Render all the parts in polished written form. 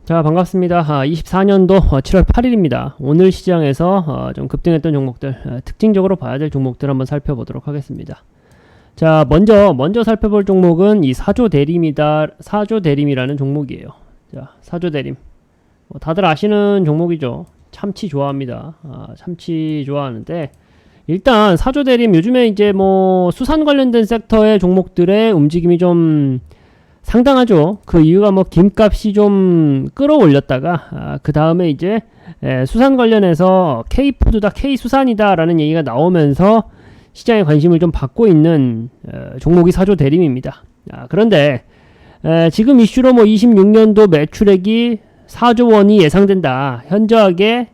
자, 반갑습니다. 24년도 7월 8일입니다. 오늘 시장에서 좀 급등했던 종목들, 특징적으로 봐야 될 종목들 한번 살펴보도록 하겠습니다. 자, 먼저 살펴볼 종목은 이 사조대림이다. 사조대림이라는 종목이에요. 자, 사조대림. 다들 아시는 종목이죠. 참치 좋아합니다. 참치 좋아하는데, 일단 사조대림 요즘에 이제 뭐 수산 관련된 섹터의 종목들의 움직임이 좀 상당하죠. 그 이유가 뭐 김값이 좀 끌어올렸다가 그 다음에 이제 수산 관련해서 K푸드다 K수산이다 라는 얘기가 나오면서 시장의 관심을 좀 받고 있는 종목이 사조대림입니다. 그런데 지금 이슈로 뭐 26년도 매출액이 4조 원이 예상된다, 현저하게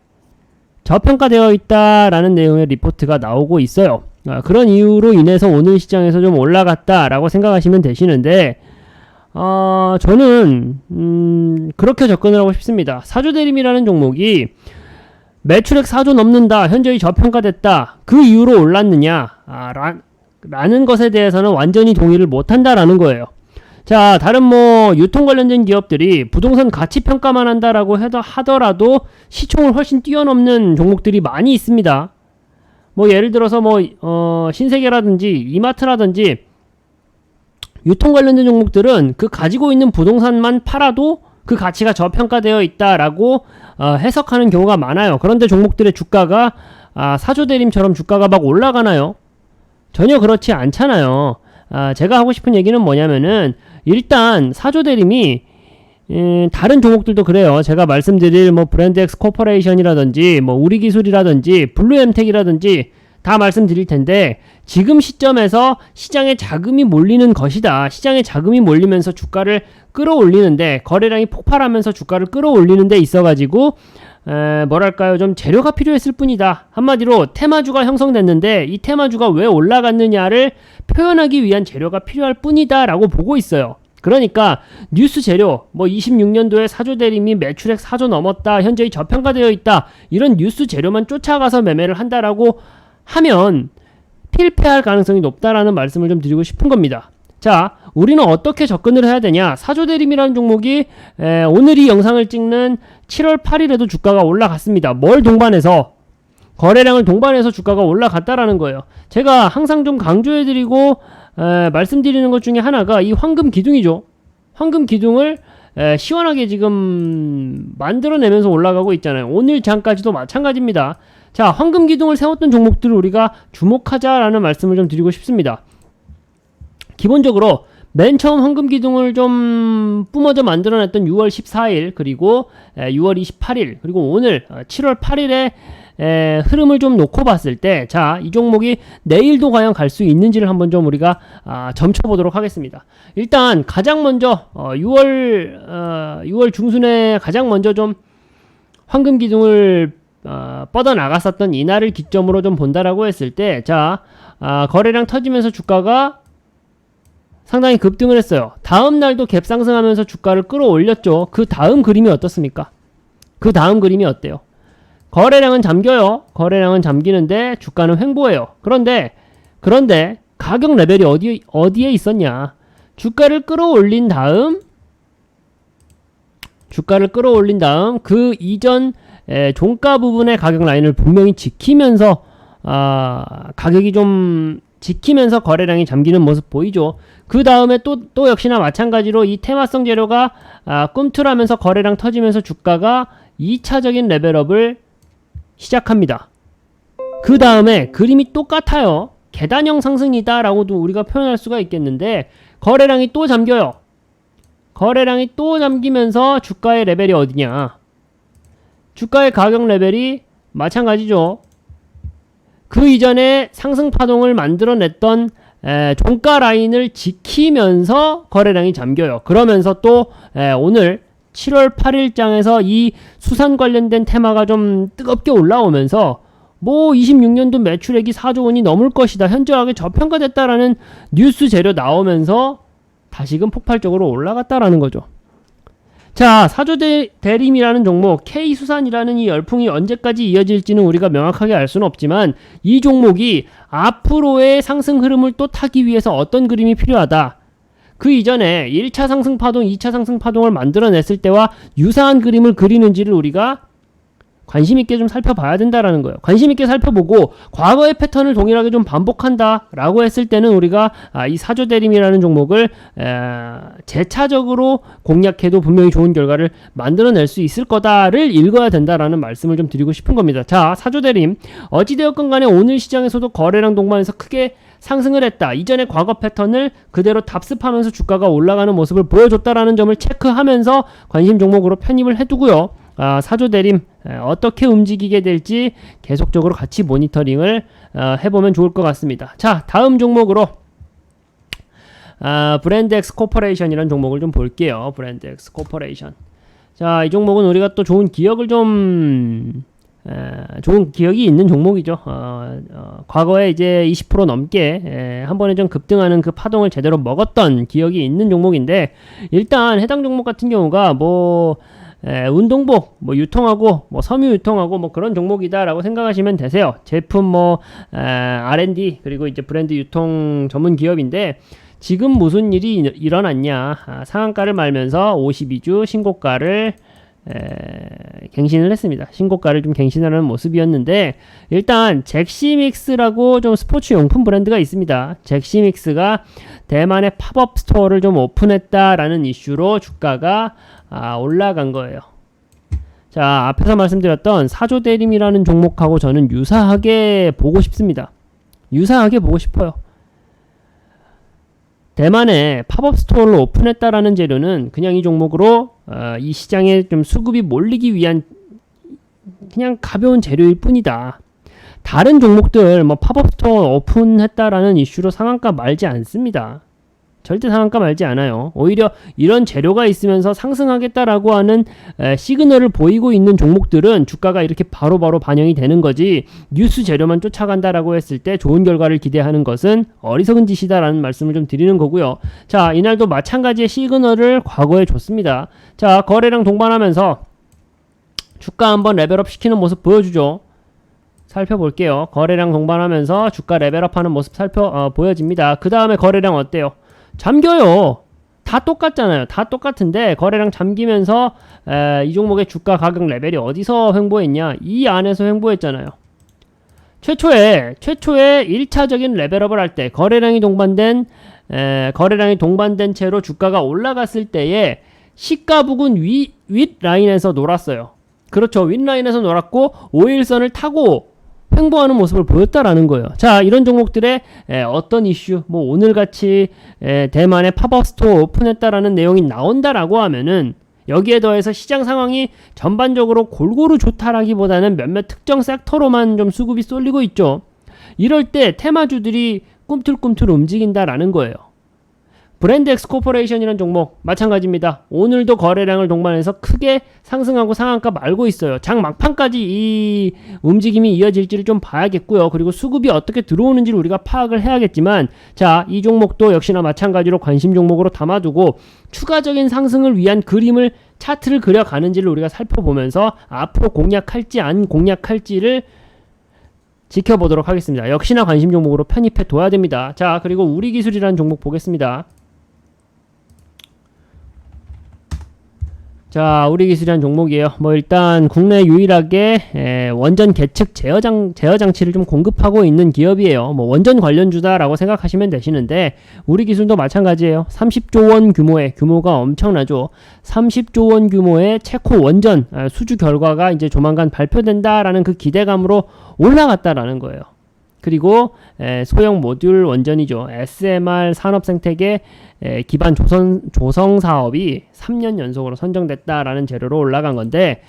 저평가되어 있다라는 내용의 리포트가 나오고 있어요. 그런 이유로 인해서 오늘 시장에서 좀 올라갔다라고 생각하시면 되시는데, 저는 그렇게 접근을 하고 싶습니다. 사조대림이라는 종목이 매출액 4조 넘는다, 현저히 저평가됐다, 그 이유로 올랐느냐 라는 것에 대해서는 완전히 동의를 못한다라는 거예요. 자, 다른 뭐 유통 관련된 기업들이 부동산 가치 평가만 한다라고 하더라도 시총을 훨씬 뛰어넘는 종목들이 많이 있습니다. 뭐 예를 들어서 뭐 신세계라든지 이마트라든지 유통 관련된 종목들은 그 가지고 있는 부동산만 팔아도 그 가치가 저평가되어 있다라고 해석하는 경우가 많아요. 그런데 종목들의 주가가 사조대림처럼 주가가 막 올라가나요? 전혀 그렇지 않잖아요. 제가 하고 싶은 얘기는 뭐냐면은, 일단 사조대림이 다른 종목들도 그래요. 제가 말씀드릴 뭐 브랜드엑스 코퍼레이션이라든지 뭐 우리기술이라든지 블루엠텍이라든지 다 말씀드릴 텐데, 지금 시점에서 시장에 자금이 몰리는 것이다, 시장에 자금이 몰리면서 주가를 끌어올리는데, 거래량이 폭발하면서 주가를 끌어올리는 데 있어가지고 뭐랄까요, 좀 재료가 필요했을 뿐이다. 한마디로 테마주가 형성됐는데 이 테마주가 왜 올라갔느냐를 표현하기 위한 재료가 필요할 뿐이다 라고 보고 있어요. 그러니까 뉴스 재료, 뭐 26년도에 사조대림이 매출액 4조 넘었다, 현저히 저평가되어 있다, 이런 뉴스 재료만 쫓아가서 매매를 한다라고 하면 필패할 가능성이 높다라는 말씀을 좀 드리고 싶은 겁니다. 자, 우리는 어떻게 접근을 해야 되냐? 사조대림이라는 종목이 오늘 이 영상을 찍는 7월 8일에도 주가가 올라갔습니다. 뭘 동반해서? 거래량을 동반해서 주가가 올라갔다라는 거예요. 제가 항상 좀 강조해드리고 말씀드리는 것 중에 하나가 이 황금 기둥이죠. 황금 기둥을 시원하게 지금 만들어내면서 올라가고 있잖아요. 오늘 장까지도 마찬가지입니다. 자, 황금 기둥을 세웠던 종목들을 우리가 주목하자라는 말씀을 좀 드리고 싶습니다. 기본적으로 맨 처음 황금 기둥을 좀 뿜어져 만들어냈던 6월 14일, 그리고 6월 28일, 그리고 오늘 7월 8일에 흐름을 좀 놓고 봤을 때, 자, 이 종목이 내일도 과연 갈 수 있는지를 한번 좀 우리가 점쳐보도록 하겠습니다. 일단 가장 먼저 6월 중순에 가장 먼저 좀 황금 기둥을 뻗어나갔었던 이날을 기점으로 좀 본다라고 했을 때, 자, 거래량 터지면서 주가가 상당히 급등을 했어요. 다음 날도 갭 상승하면서 주가를 끌어올렸죠. 그 다음 그림이 어떻습니까? 그 다음 그림이 어때요? 거래량은 잠겨요. 거래량은 잠기는데 주가는 횡보해요. 그런데 가격 레벨이 어디에 있었냐? 주가를 끌어올린 다음 그 이전 종가 부분의 가격 라인을 분명히 지키면서 가격이 좀 지키면서 거래량이 잠기는 모습 보이죠. 그 다음에 또 역시나 마찬가지로 이 테마성 재료가 꿈틀하면서 거래량 터지면서 주가가 2차적인 레벨업을 시작합니다. 그 다음에 그림이 똑같아요. 계단형 상승이다 라고도 우리가 표현할 수가 있겠는데, 거래량이 또 잠겨요. 거래량이 또 잠기면서 주가의 레벨이 어디냐? 주가의 가격 레벨이 마찬가지죠. 그 이전에 상승 파동을 만들어냈던 종가 라인을 지키면서 거래량이 잠겨요. 그러면서 또 오늘 7월 8일장에서 이 수산 관련된 테마가 좀 뜨겁게 올라오면서 뭐 26년도 매출액이 4조 원이 넘을 것이다, 현저하게 저평가됐다라는 뉴스 재료 나오면서 다시금 폭발적으로 올라갔다라는 거죠. 자, 사조대림이라는 종목, K수산이라는 이 열풍이 언제까지 이어질지는 우리가 명확하게 알 수는 없지만, 이 종목이 앞으로의 상승 흐름을 또 타기 위해서 어떤 그림이 필요하다, 그 이전에 1차 상승 파동, 2차 상승 파동을 만들어냈을 때와 유사한 그림을 그리는지를 우리가 관심 있게 좀 살펴봐야 된다라는 거예요. 관심 있게 살펴보고 과거의 패턴을 동일하게 좀 반복한다라고 했을 때는 우리가 이 사조대림이라는 종목을 재차적으로 공략해도 분명히 좋은 결과를 만들어낼 수 있을 거다를 읽어야 된다라는 말씀을 좀 드리고 싶은 겁니다. 자, 사조대림 어찌되었건 간에 오늘 시장에서도 거래량 동반해서 크게 상승을 했다. 이전의 과거 패턴을 그대로 답습하면서 주가가 올라가는 모습을 보여줬다라는 점을 체크하면서 관심 종목으로 편입을 해두고요. 사조대림 어떻게 움직이게 될지 계속적으로 같이 모니터링을 해보면 좋을 것 같습니다. 자, 다음 종목으로 브랜드엑스 코퍼레이션이라는 종목을 좀 볼게요. 브랜드엑스 코퍼레이션. 자, 이 종목은 우리가 또 좋은 기억을 좋은 기억이 있는 종목이죠. 과거에 이제 20% 넘게 한 번에 좀 급등하는 그 파동을 제대로 먹었던 기억이 있는 종목인데, 일단 해당 종목 같은 경우가 운동복, 유통하고, 섬유 유통하고, 그런 종목이다라고 생각하시면 되세요. 제품, R&D, 그리고 이제 브랜드 유통 전문 기업인데, 지금 무슨 일이 일어났냐. 상한가를 말면서 52주 신고가를 갱신을 했습니다. 신고가를 좀 갱신하는 모습이었는데, 일단 잭시믹스라고 좀 스포츠 용품 브랜드가 있습니다. 잭시믹스가 대만의 팝업 스토어를 좀 오픈했다라는 이슈로 주가가 올라간 거예요. 자, 앞에서 말씀드렸던 사조대림이라는 종목하고 저는 유사하게 보고 싶습니다. 유사하게 보고 싶어요. 대만에 팝업 스토어를 오픈했다라는 재료는 그냥 이 종목으로 이 시장에 좀 수급이 몰리기 위한 그냥 가벼운 재료일 뿐이다. 다른 종목들 팝업 스토어 오픈했다라는 이슈로 상한가 말지 않습니다. 절대 상한가 말지 않아요. 오히려 이런 재료가 있으면서 상승하겠다라고 하는 시그널을 보이고 있는 종목들은 주가가 이렇게 바로바로 반영이 되는 거지, 뉴스 재료만 쫓아간다라고 했을 때 좋은 결과를 기대하는 것은 어리석은 짓이다라는 말씀을 좀 드리는 거고요. 자, 이날도 마찬가지의 시그널을 과거에 줬습니다. 자, 거래량 동반하면서 주가 한번 레벨업 시키는 모습 보여주죠. 살펴볼게요. 거래량 동반하면서 주가 레벨업하는 모습 보여집니다. 그 다음에 거래량 어때요? 잠겨요. 다 똑같잖아요. 다 똑같은데 거래량 잠기면서 이 종목의 주가 가격 레벨이 어디서 횡보했냐? 이 안에서 횡보했잖아요. 최초에 1차적인 레벨업을 할 때 거래량이 동반된 채로 주가가 올라갔을 때에 시가 부근 윗 라인에서 놀았어요. 그렇죠. 윗 라인에서 놀았고 5일선을 타고 횡보하는 모습을 보였다라는 거예요. 자, 이런 종목들의 어떤 이슈, 오늘같이 대만의 팝업 스토어 오픈했다라는 내용이 나온다라고 하면은, 여기에 더해서 시장 상황이 전반적으로 골고루 좋다라기보다는 몇몇 특정 섹터로만 좀 수급이 쏠리고 있죠. 이럴 때 테마주들이 꿈틀꿈틀 움직인다라는 거예요. 브랜드엑스 코퍼레이션이라는 종목 마찬가지입니다. 오늘도 거래량을 동반해서 크게 상승하고 상한가 말고 있어요. 장 막판까지 이 움직임이 이어질지를 좀 봐야겠고요. 그리고 수급이 어떻게 들어오는지를 우리가 파악을 해야겠지만, 자, 이 종목도 역시나 마찬가지로 관심 종목으로 담아두고 추가적인 상승을 위한 그림을, 차트를 그려가는지를 우리가 살펴보면서 앞으로 공략할지 안 공략할지를 지켜보도록 하겠습니다. 역시나 관심 종목으로 편입해 둬야 됩니다. 자, 그리고 우리기술이라는 종목 보겠습니다. 자, 우리기술이라는 종목이에요. 일단 국내 유일하게 원전 계측 제어 장치를 좀 공급하고 있는 기업이에요. 원전 관련주다라고 생각하시면 되시는데, 우리기술도 마찬가지예요. 30조 원 규모가 엄청나죠. 30조 원 규모의 체코 원전 수주 결과가 이제 조만간 발표된다라는 그 기대감으로 올라갔다라는 거예요. 그리고 소형 모듈 원전이죠. SMR 산업생태계 기반 조성 사업이 3년 연속으로 선정됐다라는 재료로 올라간 건데,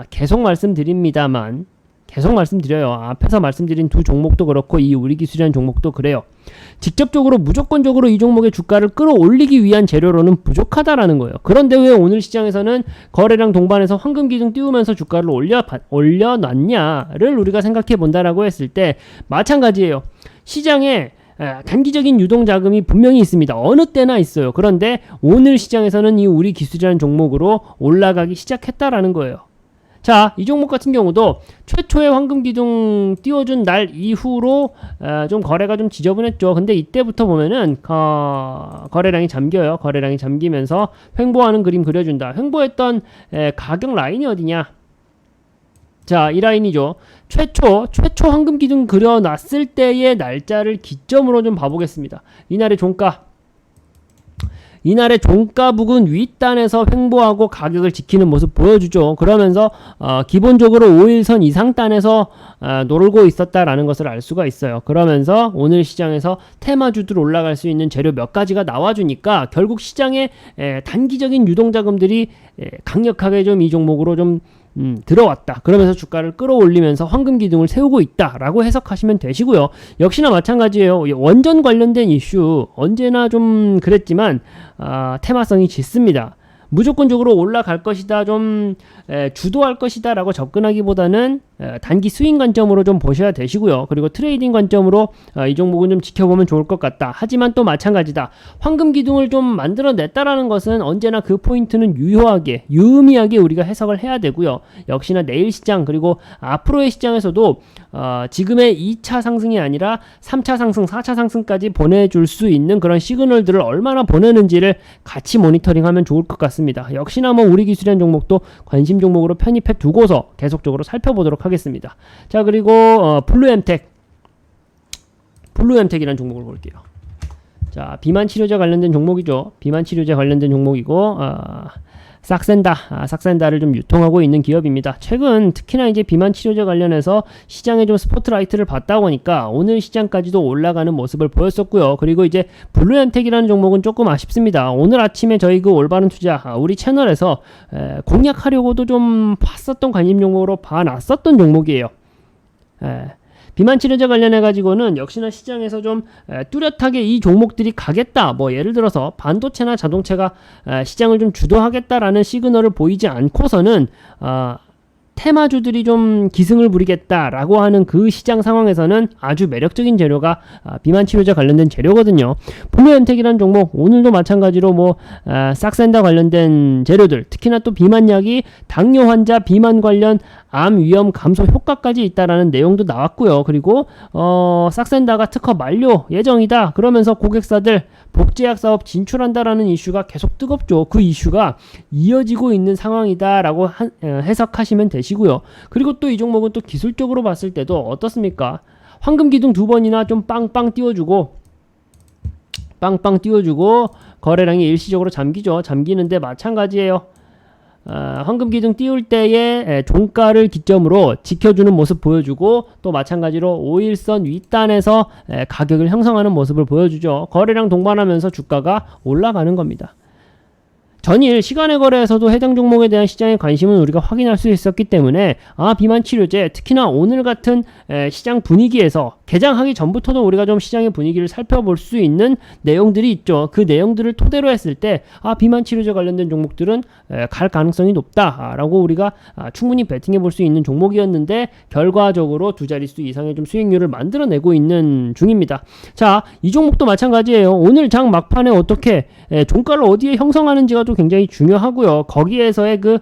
계속 말씀드립니다만, 계속 말씀드려요. 앞에서 말씀드린 두 종목도 그렇고 이 우리기술이라는 종목도 그래요. 직접적으로 무조건적으로 이 종목의 주가를 끌어올리기 위한 재료로는 부족하다라는 거예요. 그런데 왜 오늘 시장에서는 거래량 동반해서 황금 기둥 띄우면서 주가를 올려놨냐를 우리가 생각해 본다라고 했을 때 마찬가지예요. 시장에 단기적인 유동 자금이 분명히 있습니다. 어느 때나 있어요. 그런데 오늘 시장에서는 이 우리기술이라는 종목으로 올라가기 시작했다라는 거예요. 자, 이 종목 같은 경우도 최초의 황금 기둥 띄워준 날 이후로 좀 거래가 좀 지저분했죠. 근데 이때부터 보면은 거래량이 잠겨요. 거래량이 잠기면서 횡보하는 그림 그려준다. 횡보했던 가격 라인이 어디냐? 자, 이 라인이죠. 최초 황금 기둥 그려놨을 때의 날짜를 기점으로 좀 봐보겠습니다. 이날의 종가 부근 윗단에서 횡보하고 가격을 지키는 모습 보여주죠. 그러면서 기본적으로 5일선 이상단에서 놀고 있었다라는 것을 알 수가 있어요. 그러면서 오늘 시장에서 테마주들 올라갈 수 있는 재료 몇 가지가 나와주니까 결국 시장에 단기적인 유동자금들이 강력하게 좀 이 종목으로 좀 들어왔다. 그러면서 주가를 끌어올리면서 황금 기둥을 세우고 있다라고 해석하시면 되시고요. 역시나 마찬가지예요. 원전 관련된 이슈 언제나 좀 그랬지만 테마성이 짙습니다. 무조건적으로 올라갈 것이다, 좀 주도할 것이다 라고 접근하기보다는 단기 스윙 관점으로 좀 보셔야 되시고요. 그리고 트레이딩 관점으로 이 종목은 좀 지켜보면 좋을 것 같다. 하지만 또 마찬가지다. 황금 기둥을 좀 만들어냈다라는 것은 언제나 그 포인트는 유의미하게 우리가 해석을 해야 되고요. 역시나 내일 시장 그리고 앞으로의 시장에서도 지금의 2차 상승이 아니라 3차 상승, 4차 상승까지 보내줄 수 있는 그런 시그널들을 얼마나 보내는지를 같이 모니터링하면 좋을 것 같습니다. 역시나 뭐 우리 기술이란 종목도 관심 종목으로 편입해 두고서 계속적으로 살펴보도록 하겠습니다. 자, 그리고 블루엠텍이라는 종목을 볼게요. 자, 비만 치료제 관련된 종목이죠. 비만 치료제 관련된 종목이고 싹센다를 좀 유통하고 있는 기업입니다. 최근 특히나 이제 비만 치료제 관련해서 시장에 좀 스포트라이트를 받다 보니까 오늘 시장까지도 올라가는 모습을 보였었고요. 그리고 이제 블루엠텍이라는 종목은 조금 아쉽습니다. 오늘 아침에 저희 그 올바른 투자 우리 채널에서 공략하려고도 좀 봤었던 관심 종목으로 봐놨었던 종목이에요. 비만 치료제 관련해 가지고는 역시나 시장에서 좀 뚜렷하게 이 종목들이 가겠다, 뭐 예를 들어서 반도체나 자동차가 시장을 좀 주도하겠다라는 시그널을 보이지 않고서는 테마주들이 좀 기승을 부리겠다라고 하는 그 시장 상황에서는 아주 매력적인 재료가 비만 치료제 관련된 재료거든요. 블루엠텍이라는 종목 오늘도 마찬가지로 뭐 싹센다 관련된 재료들, 특히나 또 비만약이 당뇨 환자 비만 관련 암 위험 감소 효과까지 있다라는 내용도 나왔고요. 그리고 싹센다가 특허 만료 예정이다. 그러면서 고객사들 복제약 사업 진출한다라는 이슈가 계속 뜨겁죠. 그 이슈가 이어지고 있는 상황이다라고 해석하시면 되시고요. 그리고 또 이 종목은 또 기술적으로 봤을 때도 어떻습니까? 황금 기둥 두 번이나 좀 빵빵 띄워주고 거래량이 일시적으로 잠기죠. 잠기는데 마찬가지예요. 황금 기둥 띄울 때의 종가를 기점으로 지켜주는 모습 보여주고 또 마찬가지로 5일선 윗단에서 가격을 형성하는 모습을 보여주죠. 거래량 동반하면서 주가가 올라가는 겁니다. 전일 시간의 거래에서도 해당 종목에 대한 시장의 관심은 우리가 확인할 수 있었기 때문에 비만 치료제, 특히나 오늘 같은 시장 분위기에서 개장하기 전부터도 우리가 좀 시장의 분위기를 살펴볼 수 있는 내용들이 있죠. 그 내용들을 토대로 했을 때 비만 치료제 관련된 종목들은 갈 가능성이 높다라고 우리가 충분히 베팅해 볼 수 있는 종목이었는데 결과적으로 두 자릿수 이상의 좀 수익률을 만들어내고 있는 중입니다. 자, 이 종목도 마찬가지예요. 오늘 장 막판에 어떻게 종가를 어디에 형성하는지가 또 굉장히 중요하고요. 거기에서의 그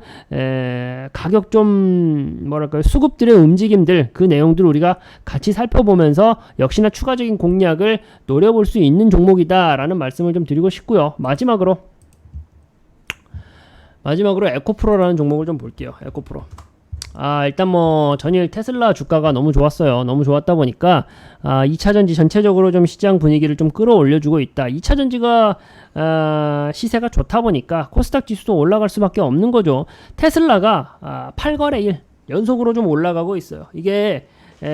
가격 좀 뭐랄까요, 수급들의 움직임들, 그 내용들 우리가 같이 살펴보면서 역시나 추가적인 공략을 노려볼 수 있는 종목이다라는 말씀을 좀 드리고 싶고요. 마지막으로 에코프로라는 종목을 좀 볼게요. 에코프로. 일단 뭐 전일 테슬라 주가가 너무 좋았어요. 너무 좋았다 보니까 2차전지 전체적으로 좀 시장 분위기를 좀 끌어올려주고 있다. 2차전지가 시세가 좋다 보니까 코스닥 지수도 올라갈 수밖에 없는 거죠. 테슬라가 8거래일 연속으로 좀 올라가고 있어요. 이게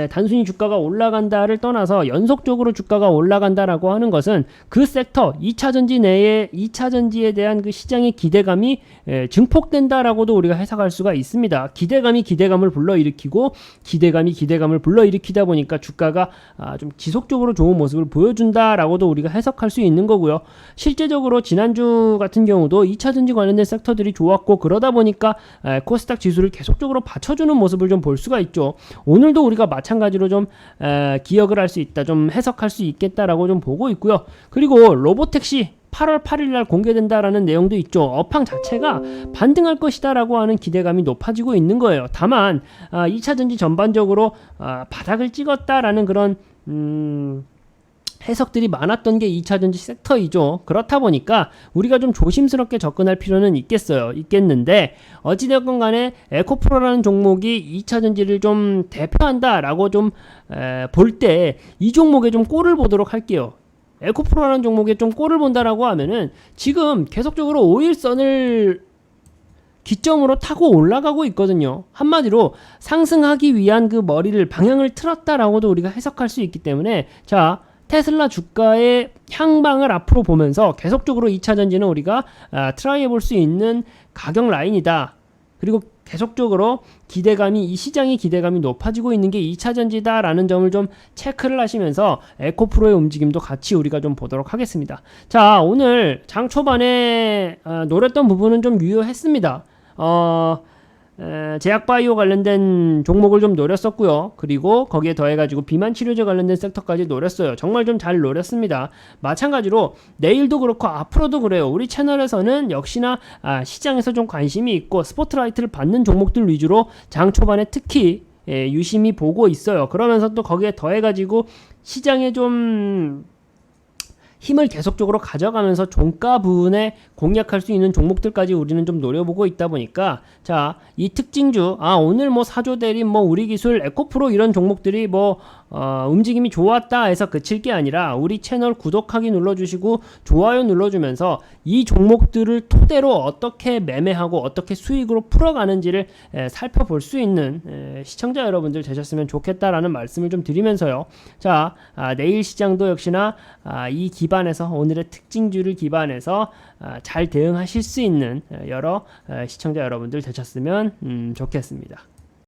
단순히 주가가 올라간다를 떠나서 연속적으로 주가가 올라간다라고 하는 것은 그 섹터 2차전지 내에 2차전지에 대한 그 시장의 기대감이 증폭된다라고도 우리가 해석할 수가 있습니다. 기대감이 기대감을 불러일으키고 기대감을 불러일으키다 보니까 주가가 좀 지속적으로 좋은 모습을 보여준다라고도 우리가 해석할 수 있는 거고요. 실제적으로 지난주 같은 경우도 2차전지 관련된 섹터들이 좋았고 그러다 보니까 코스닥 지수를 계속적으로 받쳐주는 모습을 좀 볼 수가 있죠. 오늘도 우리가 마찬가지로 좀 기억을 할 수 있다, 좀 해석할 수 있겠다라고 좀 보고 있고요. 그리고 로보택시 8월 8일 날 공개된다라는 내용도 있죠. 업황 자체가 반등할 것이다라고 하는 기대감이 높아지고 있는 거예요. 다만 2차 전지 전반적으로 바닥을 찍었다라는 그런 해석들이 많았던 게 2차 전지 섹터이죠. 그렇다 보니까 우리가 좀 조심스럽게 접근할 필요는 있겠는데 어찌되었건 간에 에코프로라는 종목이 2차 전지를 좀 대표한다라고 좀 볼 때 이 종목에 좀 꼴을 보도록 할게요. 에코프로라는 종목에 좀 꼴을 본다라고 하면은 지금 계속적으로 5일선을 기점으로 타고 올라가고 있거든요. 한마디로 상승하기 위한 그 머리를 방향을 틀었다라고도 우리가 해석할 수 있기 때문에 자, 테슬라 주가의 향방을 앞으로 보면서 계속적으로 2차 전지는 우리가 트라이 해볼 수 있는 가격 라인이다. 그리고 계속적으로 이 시장의 기대감이 높아지고 있는 게 2차 전지다라는 점을 좀 체크를 하시면서 에코프로의 움직임도 같이 우리가 좀 보도록 하겠습니다. 자, 오늘 장 초반에 노렸던 부분은 좀 유효했습니다. 제약바이오 관련된 종목을 좀 노렸었고요. 그리고 거기에 더해가지고 비만 치료제 관련된 섹터까지 노렸어요. 정말 좀 잘 노렸습니다. 마찬가지로 내일도 그렇고 앞으로도 그래요. 우리 채널에서는 역시나 시장에서 좀 관심이 있고 스포트라이트를 받는 종목들 위주로 장 초반에 특히 유심히 보고 있어요. 그러면서 또 거기에 더해가지고 시장에 좀 힘을 계속적으로 가져가면서 종가 부분에 공략할 수 있는 종목들까지 우리는 좀 노려보고 있다 보니까 자, 이 특징주 오늘 뭐 사조대림 우리기술 에코프로 이런 종목들이 움직임이 좋았다 해서 그칠 게 아니라 우리 채널 구독하기 눌러주시고 좋아요 눌러주면서 이 종목들을 토대로 어떻게 매매하고 어떻게 수익으로 풀어가는지를 살펴볼 수 있는 시청자 여러분들 되셨으면 좋겠다라는 말씀을 좀 드리면서요. 자, 내일 시장도 역시나 이 기반에서 오늘의 특징주를 기반해서 잘 대응하실 수 있는 여러 시청자 여러분들 되셨으면 좋겠습니다.